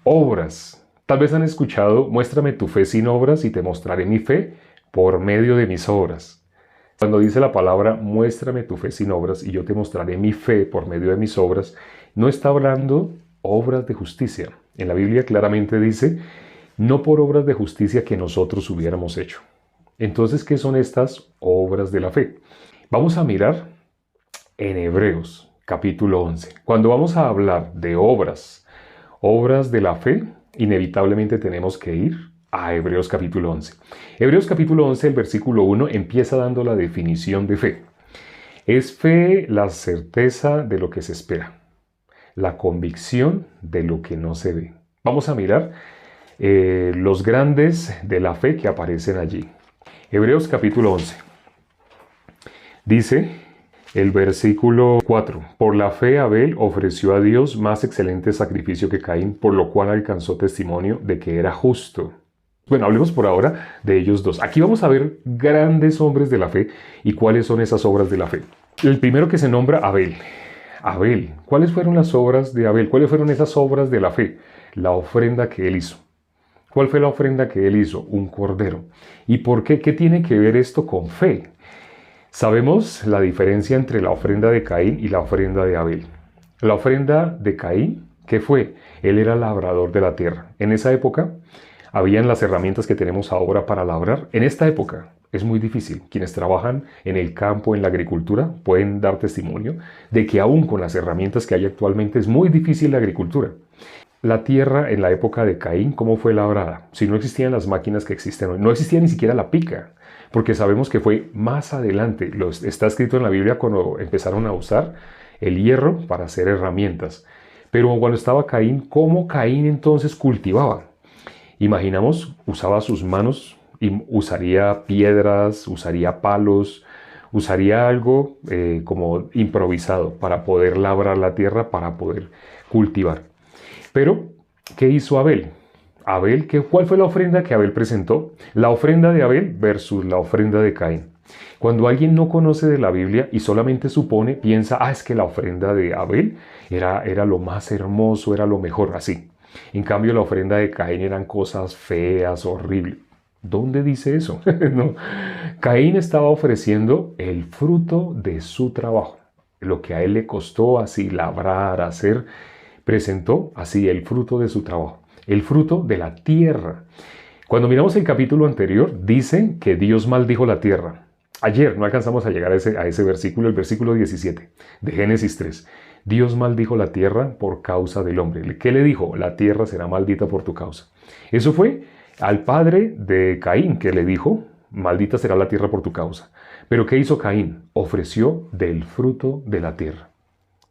obras. Tal vez han escuchado, muéstrame tu fe sin obras y te mostraré mi fe por medio de mis obras. Cuando dice la palabra, muéstrame tu fe sin obras y yo te mostraré mi fe por medio de mis obras, no está hablando obras de justicia. En la Biblia claramente dice, no por obras de justicia que nosotros hubiéramos hecho. Entonces, ¿qué son estas obras de la fe? Vamos a mirar en Hebreos capítulo 11. Cuando vamos a hablar de obras de la fe, inevitablemente tenemos que ir a Hebreos capítulo 11. Hebreos capítulo 11, el versículo 1, empieza dando la definición de fe. Es fe la certeza de lo que se espera, la convicción de lo que no se ve. Vamos a mirar los grandes de la fe que aparecen allí. Hebreos capítulo 11. Dice el versículo 4. Por la fe Abel ofreció a Dios más excelente sacrificio que Caín, por lo cual alcanzó testimonio de que era justo. Bueno, hablemos por ahora de ellos dos. Aquí vamos a ver grandes hombres de la fe y cuáles son esas obras de la fe. El primero que se nombra, Abel. Abel. ¿Cuáles fueron las obras de Abel? ¿Cuáles fueron esas obras de la fe? La ofrenda que él hizo. ¿Cuál fue la ofrenda que él hizo? Un cordero. ¿Y por qué? ¿Qué tiene que ver esto con fe? Sabemos la diferencia entre la ofrenda de Caín y la ofrenda de Abel. La ofrenda de Caín, ¿qué fue? Él era labrador de la tierra. En esa época, habían las herramientas que tenemos ahora para labrar. En esta época es muy difícil. Quienes trabajan en el campo, en la agricultura, pueden dar testimonio de que aún con las herramientas que hay actualmente es muy difícil la agricultura. La tierra en la época de Caín, ¿cómo fue labrada? Si no existían las máquinas que existen hoy, no existía ni siquiera la pica, porque sabemos que fue más adelante. Está escrito en la Biblia cuando empezaron a usar el hierro para hacer herramientas. Pero cuando estaba Caín, ¿cómo Caín entonces cultivaba? Imaginamos, usaba sus manos y usaría piedras, usaría palos, usaría algo como improvisado para poder labrar la tierra, para poder cultivar. Pero, ¿qué hizo Abel? ¿Cuál fue la ofrenda que Abel presentó? La ofrenda de Abel versus la ofrenda de Caín. Cuando alguien no conoce de la Biblia y solamente supone, piensa, es que la ofrenda de Abel era lo más hermoso, era lo mejor, así. En cambio, la ofrenda de Caín eran cosas feas, horribles. ¿Dónde dice eso? No. Caín estaba ofreciendo el fruto de su trabajo. Lo que a él le costó así labrar, hacer, presentó así el fruto de su trabajo. El fruto de la tierra. Cuando miramos el capítulo anterior, dice que Dios maldijo la tierra. Ayer no alcanzamos a llegar a ese versículo, el versículo 17 de Génesis 3. Dios maldijo la tierra por causa del hombre. ¿Qué le dijo? La tierra será maldita por tu causa. Eso fue al padre de Caín que le dijo, maldita será la tierra por tu causa. Pero ¿qué hizo Caín? Ofreció del fruto de la tierra.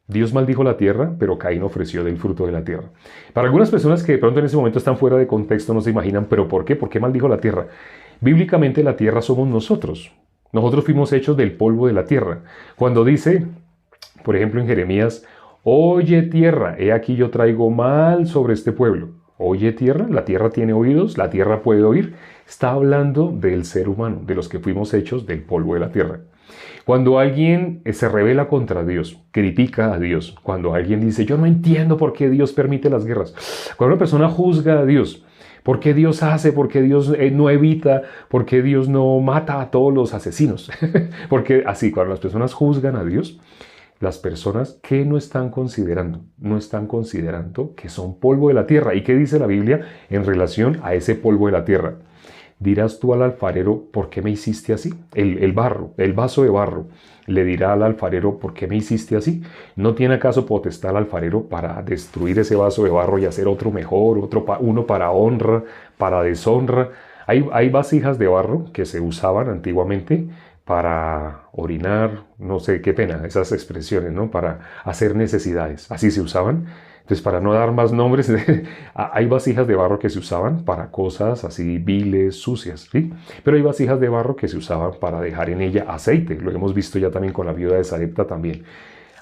Dios maldijo la tierra, pero Caín ofreció del fruto de la tierra. Para algunas personas que de pronto en ese momento están fuera de contexto, no se imaginan, ¿pero por qué? ¿Por qué maldijo la tierra? Bíblicamente la tierra somos nosotros. Nosotros fuimos hechos del polvo de la tierra. Cuando dice, por ejemplo en Jeremías, oye tierra, he aquí yo traigo mal sobre este pueblo. Oye tierra, la tierra tiene oídos, la tierra puede oír. Está hablando del ser humano, de los que fuimos hechos del polvo de la tierra. Cuando alguien se rebela contra Dios, critica a Dios, cuando alguien dice, yo no entiendo por qué Dios permite las guerras, cuando una persona juzga a Dios, ¿por qué Dios hace? ¿Por qué Dios no evita? ¿Por qué Dios no mata a todos los asesinos? Porque así, cuando las personas juzgan a Dios, las personas que no están considerando que son polvo de la tierra. ¿Y qué dice la Biblia en relación a ese polvo de la tierra? Dirás tú al alfarero, ¿por qué me hiciste así? El vaso de barro, le dirá al alfarero, ¿por qué me hiciste así? ¿No tiene acaso potestad el alfarero para destruir ese vaso de barro y hacer otro mejor, uno para honra, para deshonra? Hay vasijas de barro que se usaban antiguamente para orinar, no sé, qué pena esas expresiones, ¿no? Para hacer necesidades, así se usaban. Entonces, para no dar más nombres, hay vasijas de barro que se usaban para cosas así viles, sucias, ¿sí? Pero hay vasijas de barro que se usaban para dejar en ella aceite. Lo hemos visto ya también con la viuda de Sarepta también.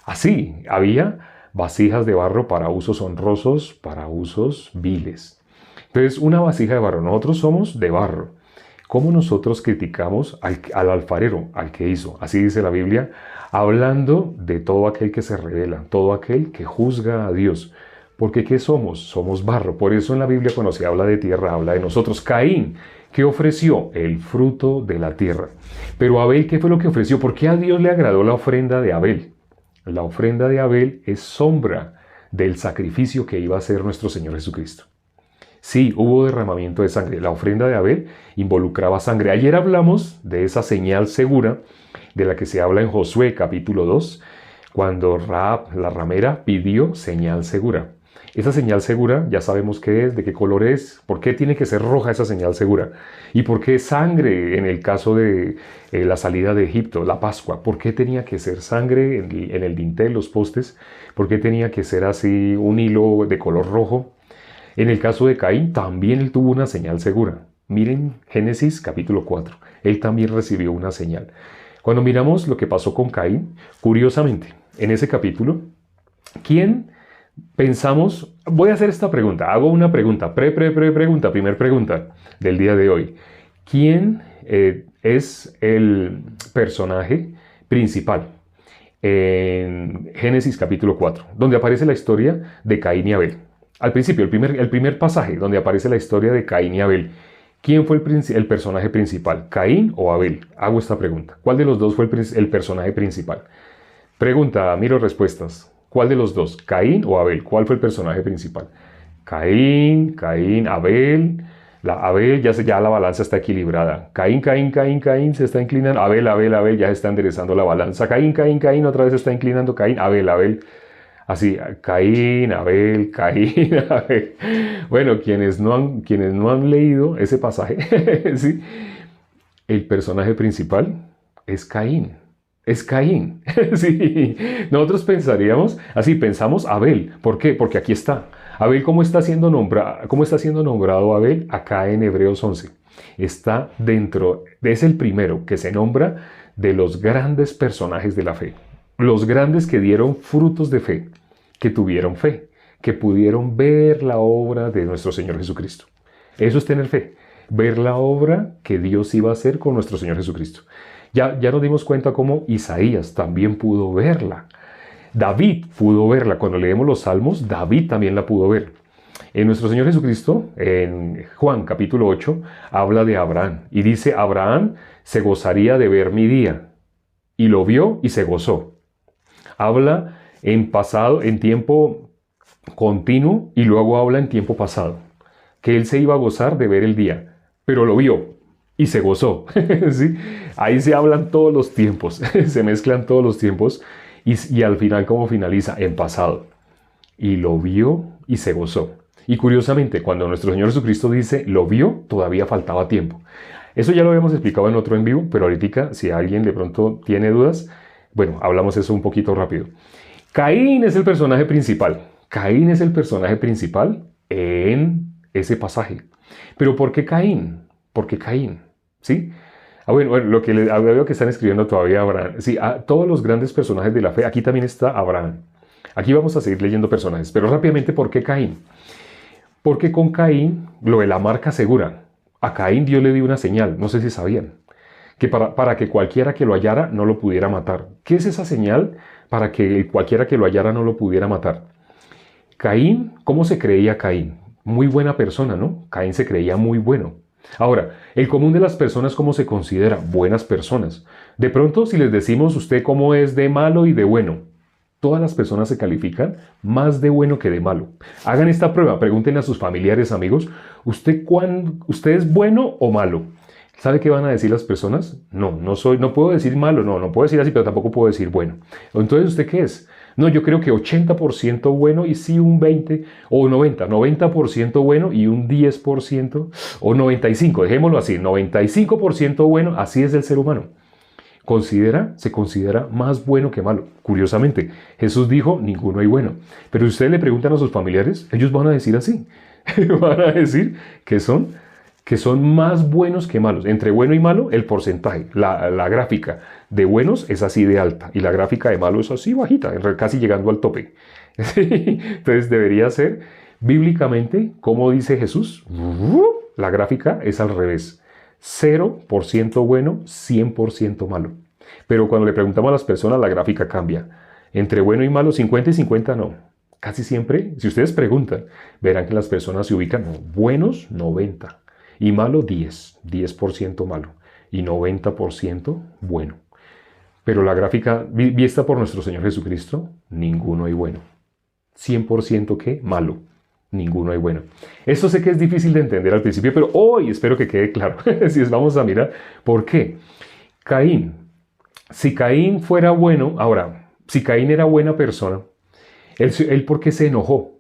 Así, había vasijas de barro para usos honrosos, para usos viles. Entonces, una vasija de barro. Nosotros somos de barro. ¿Cómo nosotros criticamos al alfarero, al que hizo? Así dice la Biblia, hablando de todo aquel que se rebela, todo aquel que juzga a Dios. Porque ¿qué somos? Somos barro. Por eso en la Biblia cuando se habla de tierra, habla de nosotros. Caín, ¿qué ofreció? El fruto de la tierra. Pero Abel, ¿qué fue lo que ofreció? ¿Por qué a Dios le agradó la ofrenda de Abel? La ofrenda de Abel es sombra del sacrificio que iba a hacer nuestro Señor Jesucristo. Sí, hubo derramamiento de sangre. La ofrenda de Abel involucraba sangre. Ayer hablamos de esa señal segura de la que se habla en Josué capítulo 2, cuando Rahab, la ramera, pidió señal segura. Esa señal segura ya sabemos qué es, de qué color es, por qué tiene que ser roja esa señal segura y por qué sangre en el caso de la salida de Egipto, la Pascua, por qué tenía que ser sangre en el dintel, los postes, por qué tenía que ser así un hilo de color rojo. En el caso de Caín también él tuvo una señal segura. Miren Génesis capítulo 4, él también recibió una señal. Cuando miramos lo que pasó con Caín, curiosamente, en ese capítulo, ¿quién pensamos? Voy a hacer esta pregunta, hago una pregunta, pregunta, primer pregunta del día de hoy. ¿Quién es el personaje principal en Génesis capítulo 4, donde aparece la historia de Caín y Abel? Al principio, el primer pasaje donde aparece la historia de Caín y Abel. ¿Quién fue el personaje principal? ¿Caín o Abel? Hago esta pregunta. ¿Cuál de los dos fue el personaje principal? Pregunta, miro respuestas. ¿Cuál de los dos? ¿Caín o Abel? ¿Cuál fue el personaje principal? Caín, Abel. Abel, ya la balanza está equilibrada. Caín, se está inclinando. Abel, ya se está enderezando la balanza. Caín, otra vez se está inclinando. Caín, Abel. Así, Caín, Abel. Bueno, quienes no han leído ese pasaje, ¿sí? El personaje principal es Caín. Es Caín. Sí. Nosotros pensaríamos, así pensamos Abel. ¿Por qué? Porque aquí está. Abel, ¿cómo está siendo nombrado Abel? Acá en Hebreos 11. Está dentro, es el primero que se nombra de los grandes personajes de la fe. Los grandes que dieron frutos de fe, que tuvieron fe, que pudieron ver la obra de nuestro Señor Jesucristo. Eso es tener fe, ver la obra que Dios iba a hacer con nuestro Señor Jesucristo. Ya nos dimos cuenta cómo Isaías también pudo verla. David pudo verla. Cuando leemos los Salmos, David también la pudo ver. En nuestro Señor Jesucristo, en Juan capítulo 8, habla de Abraham. Y dice, Abraham se gozaría de ver mi día. Y lo vio y se gozó. Habla en pasado, en tiempo continuo, y luego habla en tiempo pasado. Que él se iba a gozar de ver el día, pero lo vio y se gozó. ¿Sí? Ahí se hablan todos los tiempos, se mezclan todos los tiempos y al final, ¿cómo finaliza? En pasado. Y lo vio y se gozó. Y curiosamente, cuando nuestro Señor Jesucristo dice lo vio, todavía faltaba tiempo. Eso ya lo habíamos explicado en otro en vivo, pero ahorita, si alguien de pronto tiene dudas, bueno, hablamos eso un poquito rápido. Caín es el personaje principal. Caín es el personaje principal en ese pasaje. ¿Pero por qué Caín? ¿Por qué Caín? ¿Sí? Bueno, lo que veo que están escribiendo todavía Abraham. Sí, a todos los grandes personajes de la fe, aquí también está Abraham. Aquí vamos a seguir leyendo personajes, pero rápidamente, ¿por qué Caín? Porque con Caín, lo de la marca segura. A Caín Dios le dio una señal, no sé si sabían, que para que cualquiera que lo hallara no lo pudiera matar. ¿Qué es esa señal para que cualquiera que lo hallara no lo pudiera matar? Caín, ¿cómo se creía Caín? Muy buena persona, ¿no? Caín se creía muy bueno. Ahora, el común de las personas, ¿cómo se considera? Buenas personas. De pronto, si les decimos usted cómo es de malo y de bueno, todas las personas se califican más de bueno que de malo. Hagan esta prueba, pregúntenle a sus familiares, amigos, ¿usted es bueno o malo? ¿Sabe qué van a decir las personas? No puedo decir malo, no puedo decir así, pero tampoco puedo decir bueno. Entonces, ¿usted qué es? No, yo creo que 80% bueno y sí un 20 o 90% bueno y un 10% o 95%, dejémoslo así, 95% bueno, así es el ser humano. Se considera más bueno que malo. Curiosamente, Jesús dijo, ninguno hay bueno. Pero si ustedes le preguntan a sus familiares, ellos van a decir así. Van a decir que son más buenos que malos. Entre bueno y malo, el porcentaje, la gráfica de buenos es así de alta y la gráfica de malo es así bajita, casi llegando al tope. Entonces debería ser, bíblicamente, como dice Jesús, la gráfica es al revés. 0% bueno, 100% malo. Pero cuando le preguntamos a las personas, la gráfica cambia. Entre bueno y malo, 50 y 50 no. Casi siempre, si ustedes preguntan, verán que las personas se ubican buenos 90 y malo 10% malo y 90% bueno. Pero la gráfica vista por nuestro Señor Jesucristo, ninguno hay bueno. 100% ¿qué? Malo. Ninguno hay bueno. Esto sé que es difícil de entender al principio, pero hoy espero que quede claro. Si vamos a mirar, ¿por qué? Caín. Si Caín fuera bueno, ahora, si Caín era buena persona, él ¿por qué se enojó?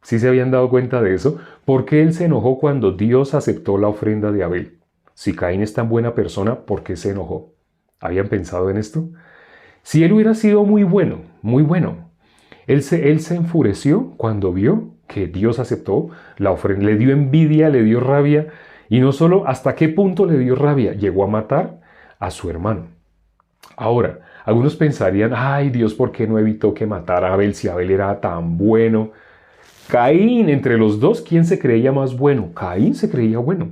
¿Sí se habían dado cuenta de eso? ¿Por qué él se enojó cuando Dios aceptó la ofrenda de Abel? Si Caín es tan buena persona, ¿por qué se enojó? ¿Habían pensado en esto? Si él hubiera sido muy bueno, él se enfureció cuando vio que Dios aceptó la ofrenda, le dio envidia, le dio rabia, y no solo, ¿hasta qué punto le dio rabia? Llegó a matar a su hermano. Ahora, algunos pensarían, ay Dios, ¿por qué no evitó que matara a Abel si Abel era tan bueno? Caín, entre los dos, ¿quién se creía más bueno? Caín se creía bueno.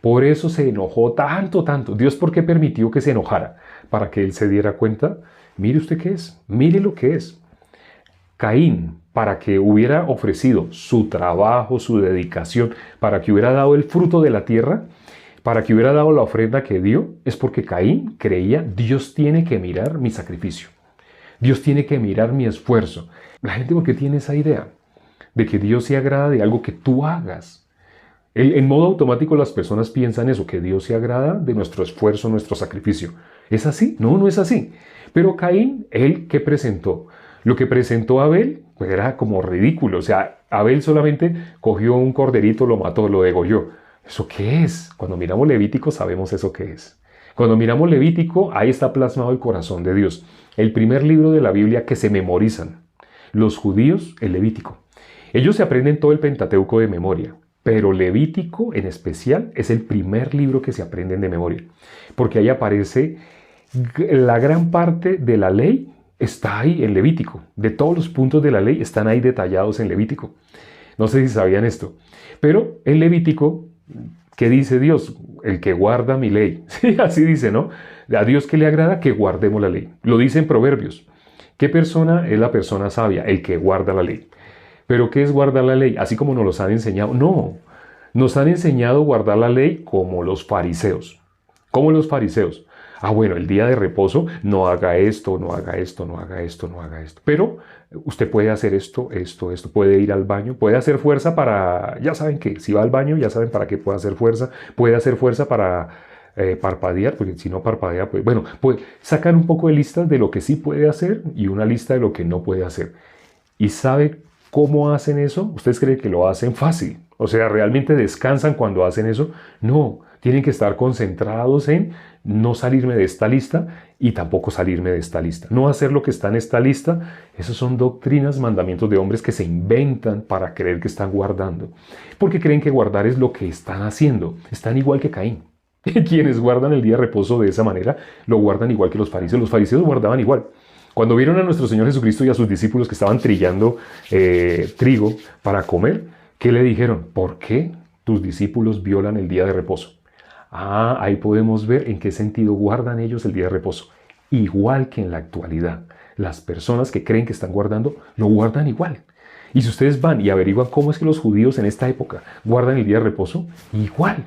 Por eso se enojó tanto. Dios, ¿por qué permitió que se enojara? Para que él se diera cuenta, mire usted qué es, mire lo que es. Caín, para que hubiera ofrecido su trabajo, su dedicación, para que hubiera dado el fruto de la tierra, para que hubiera dado la ofrenda que dio, es porque Caín creía, Dios tiene que mirar mi sacrificio. Dios tiene que mirar mi esfuerzo. La gente, ¿por qué tiene esa idea? De que Dios se agrada de algo que tú hagas. En modo automático las personas piensan eso, que Dios se agrada de nuestro esfuerzo, nuestro sacrificio. ¿Es así? No, no es así. Pero Caín, ¿él qué presentó? Lo que presentó Abel pues era como ridículo. O sea, Abel solamente cogió un corderito, lo mató, lo degolló. ¿Eso qué es? Cuando miramos Levítico sabemos eso qué es. Cuando miramos Levítico, ahí está plasmado el corazón de Dios. El primer libro de la Biblia que se memorizan los judíos, el Levítico. Ellos se aprenden todo el Pentateuco de memoria, pero Levítico en especial es el primer libro que se aprenden de memoria, porque ahí aparece la gran parte de la ley, está ahí en Levítico. De todos los puntos de la ley están ahí detallados en Levítico. No sé si sabían esto, pero en Levítico, ¿qué dice Dios? El que guarda mi ley. Sí, así dice, ¿no? A Dios que le agrada que guardemos la ley. Lo dice en Proverbios. ¿Qué persona es la persona sabia? El que guarda la ley. ¿Pero qué es guardar la ley? Así como nos los han enseñado. No, nos han enseñado a guardar la ley como los fariseos. ¿Cómo los fariseos? Ah, bueno, el día de reposo no haga esto, no haga esto, no haga esto, no haga esto. Pero usted puede hacer esto, puede ir al baño, puede hacer fuerza para, ya saben que si va al baño, ya saben para qué puede hacer fuerza para parpadear, porque si no parpadea, pues bueno, pues sacan un poco de listas de lo que sí puede hacer y una lista de lo que no puede hacer. ¿Y sabe cómo hacen eso? ¿Ustedes creen que lo hacen fácil? O sea, ¿realmente descansan cuando hacen eso? No, tienen que estar concentrados en no salirme de esta lista y tampoco salirme de esta lista. No hacer lo que está en esta lista. Esas son doctrinas, mandamientos de hombres que se inventan para creer que están guardando. Porque creen que guardar es lo que están haciendo. Están igual que Caín. Quienes guardan el día de reposo de esa manera, lo guardan igual que los fariseos. Los fariseos guardaban igual. Cuando vieron a nuestro Señor Jesucristo y a sus discípulos que estaban trillando trigo para comer, ¿qué le dijeron? ¿Por qué tus discípulos violan el día de reposo? Ah, ahí podemos ver en qué sentido guardan ellos el día de reposo. Igual que en la actualidad. Las personas que creen que están guardando, lo guardan igual. Y si ustedes van y averiguan cómo es que los judíos en esta época guardan el día de reposo, igual.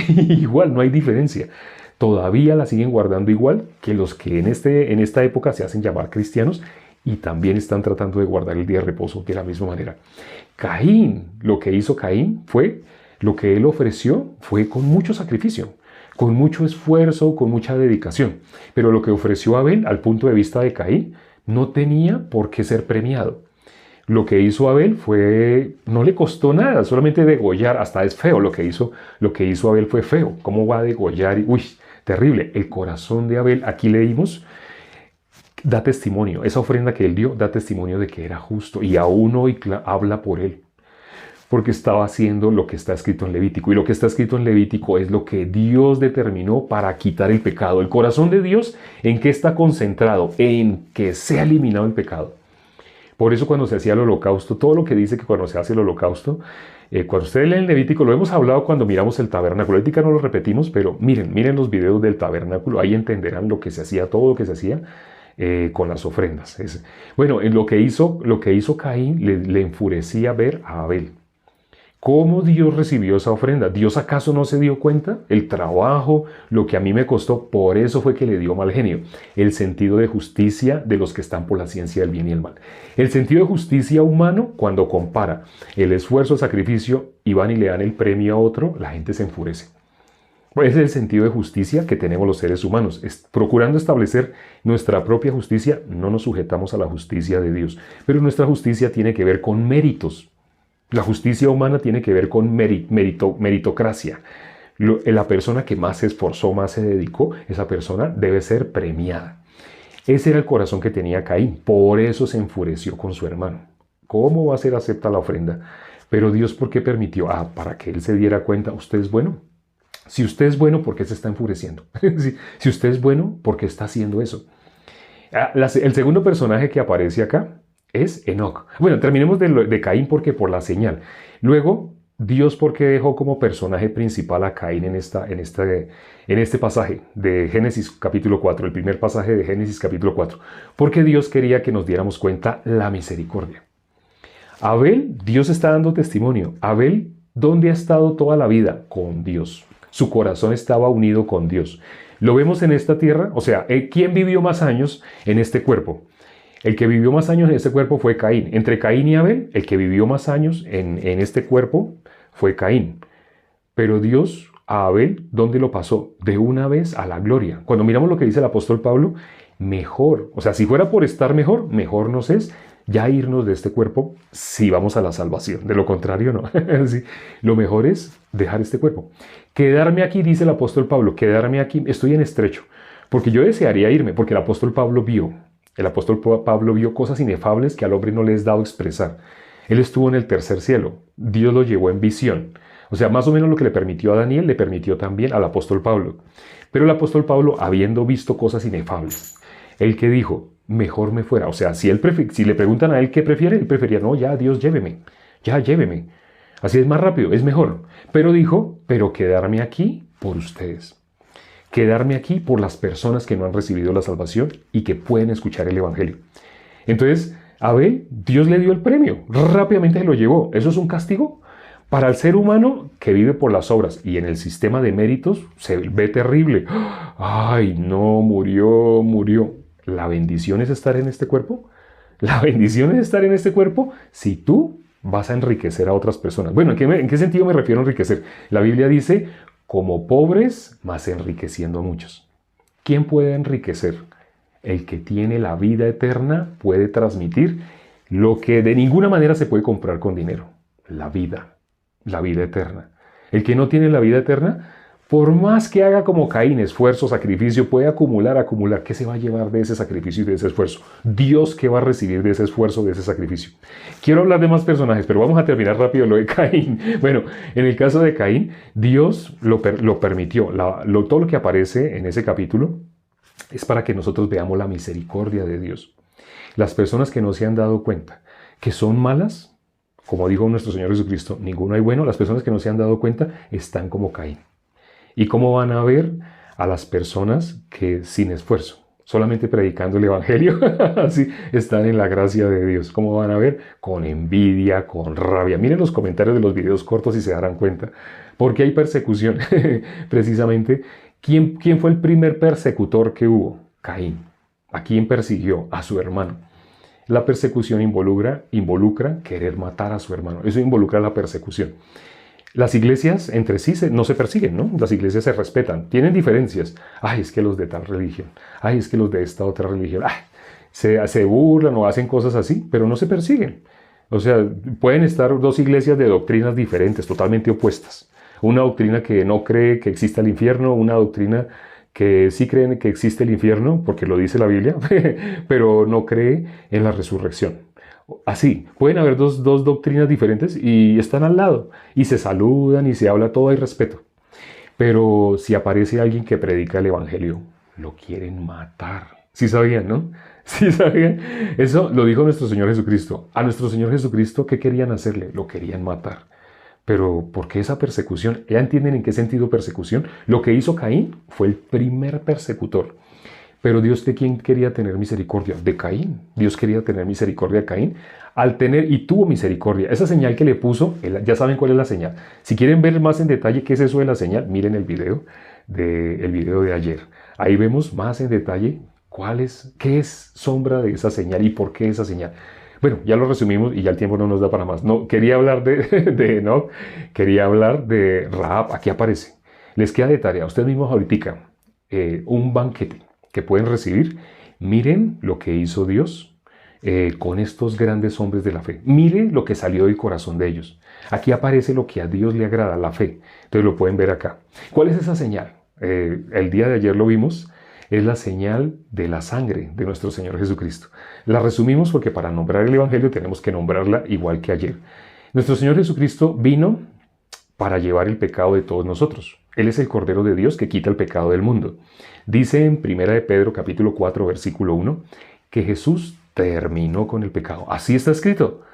Igual, no hay diferencia. Todavía la siguen guardando igual que los que en esta época se hacen llamar cristianos y también están tratando de guardar el día de reposo de la misma manera. Caín, lo que hizo Caín fue, lo que él ofreció fue con mucho sacrificio, con mucho esfuerzo, con mucha dedicación. Pero lo que ofreció Abel, al punto de vista de Caín, no tenía por qué ser premiado. Lo que hizo Abel fue, no le costó nada, solamente degollar, hasta es feo lo que hizo Abel fue feo. ¿Cómo va a degollar? Uy, terrible. El corazón de Abel, aquí leímos, da testimonio, esa ofrenda que él dio da testimonio de que era justo y aún hoy habla por él. Porque estaba haciendo lo que está escrito en Levítico. Y lo que está escrito en Levítico es lo que Dios determinó para quitar el pecado. El corazón de Dios, ¿en qué está concentrado? En que sea eliminado el pecado. Por eso cuando se hacía el holocausto, todo lo que dice que cuando se hace el holocausto, cuando ustedes leen Levítico, lo hemos hablado cuando miramos el tabernáculo. Ahorita no lo repetimos, pero miren los videos del tabernáculo, ahí entenderán lo que se hacía, todo lo que se hacía. con las ofrendas. Bueno, en lo que hizo Caín le enfurecía ver a Abel. ¿Cómo Dios recibió esa ofrenda? ¿Dios acaso no se dio cuenta? El trabajo, lo que a mí me costó, por eso fue que le dio mal genio. El sentido de justicia de los que están por la ciencia del bien y el mal. El sentido de justicia humano, cuando compara el esfuerzo, el sacrificio, y van y le dan el premio a otro, la gente se enfurece. Ese es el sentido de justicia que tenemos los seres humanos. Procurando establecer nuestra propia justicia, no nos sujetamos a la justicia de Dios. Pero nuestra justicia tiene que ver con méritos. La justicia humana tiene que ver con meritocracia. La persona que más se esforzó, más se dedicó, esa persona debe ser premiada. Ese era el corazón que tenía Caín. Por eso se enfureció con su hermano. ¿Cómo va a ser acepta la ofrenda? Pero Dios, ¿por qué permitió? Para que él se diera cuenta, ¿usted es bueno? Si usted es bueno, ¿por qué se está enfureciendo? Si usted es bueno, ¿por qué está haciendo eso? El segundo personaje que aparece acá es Enoc. Bueno, terminemos de Caín porque por la señal. Luego, Dios, ¿por qué dejó como personaje principal a Caín en este pasaje de Génesis capítulo 4, el primer pasaje de Génesis capítulo 4? Porque Dios quería que nos diéramos cuenta la misericordia. Abel, Dios está dando testimonio. Abel, ¿dónde ha estado toda la vida? Con Dios. Su corazón estaba unido con Dios. Lo vemos en esta tierra, o sea, ¿quién vivió más años en este cuerpo? El que vivió más años en este cuerpo fue Caín. Entre Caín y Abel, el que vivió más años en este cuerpo fue Caín. Pero Dios a Abel, ¿dónde lo pasó? De una vez a la gloria. Cuando miramos lo que dice el apóstol Pablo, mejor, o sea, si fuera por estar mejor, mejor nos es ya irnos de este cuerpo si vamos a la salvación. De lo contrario, no. Sí, lo mejor es dejar este cuerpo. Quedarme aquí, dice el apóstol Pablo, quedarme aquí, estoy en estrecho. Porque yo desearía irme, porque el apóstol Pablo vio cosas inefables que al hombre no le es dado expresar. Él estuvo en el tercer cielo. Dios lo llevó en visión. O sea, más o menos lo que le permitió a Daniel, le permitió también al apóstol Pablo. Pero el apóstol Pablo, habiendo visto cosas inefables, él que dijo, mejor me fuera. O sea, si le preguntan a él qué prefiere, él prefería, no, ya Dios lléveme, ya lléveme. Así es más rápido, es mejor. Pero dijo, pero quedarme aquí por ustedes. Quedarme aquí por las personas que no han recibido la salvación y que pueden escuchar el evangelio. Entonces, Abel, Dios le dio el premio, rápidamente se lo llevó. ¿Eso es un castigo? Para el ser humano que vive por las obras y en el sistema de méritos se ve terrible. Ay, no, murió. ¿La bendición es estar en este cuerpo? ¿La bendición es estar en este cuerpo si tú vas a enriquecer a otras personas? Bueno, ¿en qué sentido me refiero a enriquecer? La Biblia dice, como pobres, mas enriqueciendo a muchos. ¿Quién puede enriquecer? El que tiene la vida eterna puede transmitir lo que de ninguna manera se puede comprar con dinero. La vida eterna. El que no tiene la vida eterna, por más que haga como Caín, esfuerzo, sacrificio, puede acumular. ¿Qué se va a llevar de ese sacrificio y de ese esfuerzo? Dios, ¿qué va a recibir de ese esfuerzo, de ese sacrificio? Quiero hablar de más personajes, pero vamos a terminar rápido lo de Caín. Bueno, en el caso de Caín, Dios lo permitió. Todo lo que aparece en ese capítulo es para que nosotros veamos la misericordia de Dios. Las personas que no se han dado cuenta que son malas, como dijo nuestro Señor Jesucristo, ninguno hay bueno. Las personas que no se han dado cuenta están como Caín. ¿Y cómo van a ver a las personas que sin esfuerzo, solamente predicando el evangelio, así están en la gracia de Dios? ¿Cómo van a ver? Con envidia, con rabia. Miren los comentarios de los videos cortos y se darán cuenta. Porque hay persecución. Precisamente, ¿quién fue el primer persecutor que hubo? Caín. ¿A quién persiguió? A su hermano. La persecución involucra querer matar a su hermano. Eso involucra la persecución. Las iglesias entre sí no se persiguen, ¿no? Las iglesias se respetan, tienen diferencias. Ay, es que los de tal religión. Ay, es que los de esta otra religión. Ay, se burlan o hacen cosas así, pero no se persiguen. O sea, pueden estar dos iglesias de doctrinas diferentes, totalmente opuestas. Una doctrina que no cree que exista el infierno, una doctrina que sí cree que existe el infierno, porque lo dice la Biblia, pero no cree en la resurrección. Así, pueden haber dos doctrinas diferentes y están al lado, y se saludan y se habla, todo hay respeto. Pero si aparece alguien que predica el evangelio, lo quieren matar. ¿Sí sabían, no? ¿Sí sabían? Eso lo dijo nuestro Señor Jesucristo. A nuestro Señor Jesucristo, ¿qué querían hacerle? Lo querían matar. Pero ¿por qué esa persecución? ¿Ya entienden en qué sentido persecución? Lo que hizo Caín fue el primer persecutor. Pero Dios, ¿de quién quería tener misericordia? De Caín. Dios quería tener misericordia de Caín al tener y tuvo misericordia. Esa señal que le puso, ya saben cuál es la señal. Si quieren ver más en detalle qué es eso de la señal, miren el video de ayer. Ahí vemos más en detalle qué es sombra de esa señal y por qué esa señal. Bueno, ya lo resumimos y ya el tiempo no nos da para más. No, quería hablar de Enoch, quería hablar de Rahab. Aquí aparece. Les queda de tarea, ustedes mismos ahorita, un banquete que pueden recibir. Miren lo que hizo Dios con estos grandes hombres de la fe. Miren lo que salió del corazón de ellos. Aquí aparece lo que a Dios le agrada, la fe. Entonces lo pueden ver acá. ¿Cuál es esa señal? El día de ayer lo vimos. Es la señal de la sangre de nuestro Señor Jesucristo. La resumimos porque para nombrar el Evangelio tenemos que nombrarla igual que ayer. Nuestro Señor Jesucristo vino para llevar el pecado de todos nosotros. Él es el Cordero de Dios que quita el pecado del mundo. Dice en 1 de Pedro capítulo 4 versículo 1 que Jesús terminó con el pecado. Así está escrito.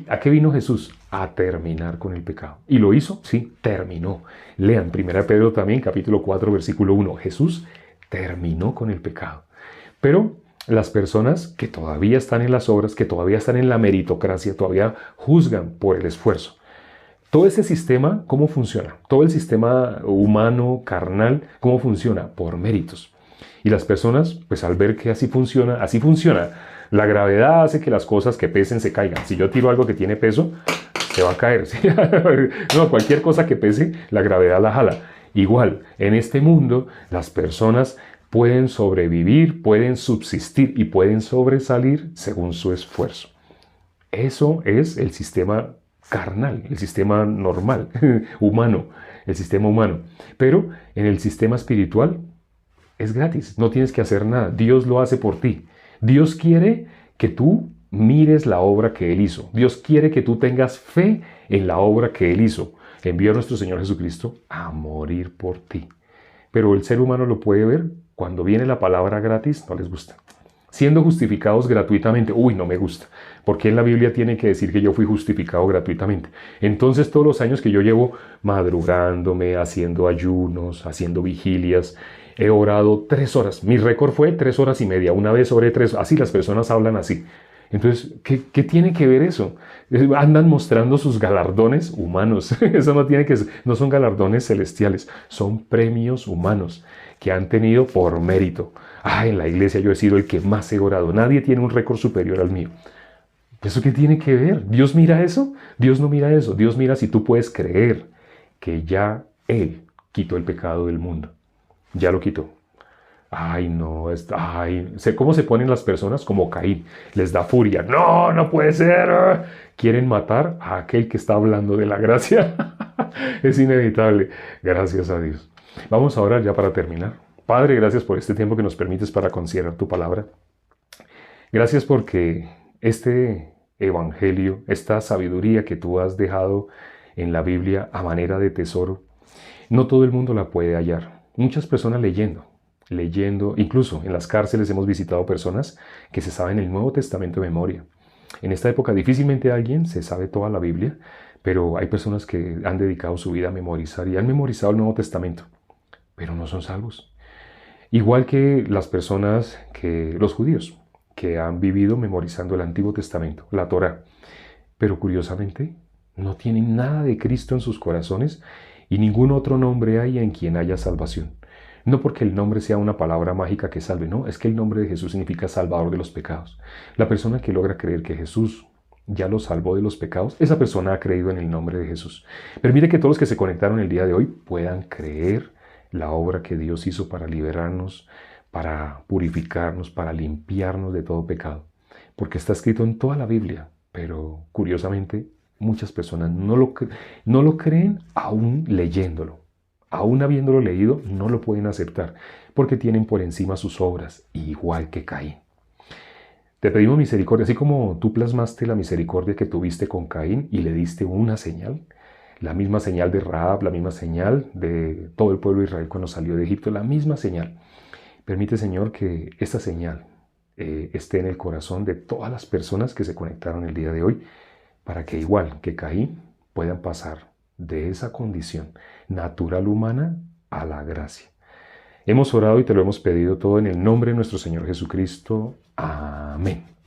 ¿A qué vino Jesús? A terminar con el pecado. ¿Y lo hizo? Sí, terminó. Lean 1 de Pedro también capítulo 4 versículo 1. Jesús terminó con el pecado. Pero las personas que todavía están en las obras, que todavía están en la meritocracia, todavía juzgan por el esfuerzo. Todo ese sistema, ¿cómo funciona? Todo el sistema humano, carnal, ¿cómo funciona? Por méritos. Y las personas, pues al ver que así funciona. La gravedad hace que las cosas que pesen se caigan. Si yo tiro algo que tiene peso, se va a caer. ¿Sí? No, cualquier cosa que pese, la gravedad la jala. Igual, en este mundo, las personas pueden sobrevivir, pueden subsistir y pueden sobresalir según su esfuerzo. Eso es el sistema carnal, el sistema normal, humano, el sistema humano. Pero en el sistema espiritual es gratis, no tienes que hacer nada, Dios lo hace por ti. Dios quiere que tú mires la obra que Él hizo. Dios quiere que tú tengas fe en la obra que Él hizo. Envió a nuestro Señor Jesucristo a morir por ti. Pero el ser humano lo puede ver, cuando viene la palabra gratis, no les gusta. Siendo justificados gratuitamente, no me gusta. Porque en la Biblia tiene que decir que yo fui justificado gratuitamente. Entonces todos los años que yo llevo madrugándome, haciendo ayunos, haciendo vigilias, he orado 3 horas. Mi récord fue 3 horas y media. Una vez oré 3, así las personas hablan así. Entonces, ¿qué tiene que ver eso? Andan mostrando sus galardones humanos. Eso no son galardones celestiales, son premios humanos que han tenido por mérito. En la iglesia yo he sido el que más he orado. Nadie tiene un récord superior al mío. ¿Eso qué tiene que ver? ¿Dios mira eso? Dios no mira eso. Dios mira si tú puedes creer que Él quitó el pecado del mundo. Ya lo quitó. Sé cómo se ponen las personas como Caín. Les da furia. No, no puede ser. Quieren matar a aquel que está hablando de la gracia. Es inevitable. Gracias a Dios. Vamos a orar ya para terminar. Padre, gracias por este tiempo que nos permites para considerar tu palabra. Gracias porque este evangelio, esta sabiduría que tú has dejado en la Biblia a manera de tesoro, no todo el mundo la puede hallar. Muchas personas leyendo, incluso en las cárceles hemos visitado personas que se saben el Nuevo Testamento de memoria. En esta época difícilmente alguien se sabe toda la Biblia, pero hay personas que han dedicado su vida a memorizar y han memorizado el Nuevo Testamento, pero no son salvos. Igual que los judíos, que han vivido memorizando el Antiguo Testamento, la Torá, pero curiosamente no tienen nada de Cristo en sus corazones y ningún otro nombre hay en quien haya salvación. No porque el nombre sea una palabra mágica que salve, no, es que el nombre de Jesús significa salvador de los pecados. La persona que logra creer que Jesús ya lo salvó de los pecados, esa persona ha creído en el nombre de Jesús. Permite que todos los que se conectaron el día de hoy puedan creer la obra que Dios hizo para liberarnos, para purificarnos, para limpiarnos de todo pecado. Porque está escrito en toda la Biblia, pero curiosamente muchas personas no lo creen aún leyéndolo. Aún habiéndolo leído, no lo pueden aceptar, porque tienen por encima sus obras, igual que Caín. Te pedimos misericordia, así como tú plasmaste la misericordia que tuviste con Caín y le diste una señal, la misma señal de Rahab, la misma señal de todo el pueblo de Israel cuando salió de Egipto, la misma señal. Permite, Señor, que esta señal esté en el corazón de todas las personas que se conectaron el día de hoy, para que igual que Caín puedan pasar de esa condición natural humana a la gracia. Hemos orado y te lo hemos pedido todo en el nombre de nuestro Señor Jesucristo. Amén.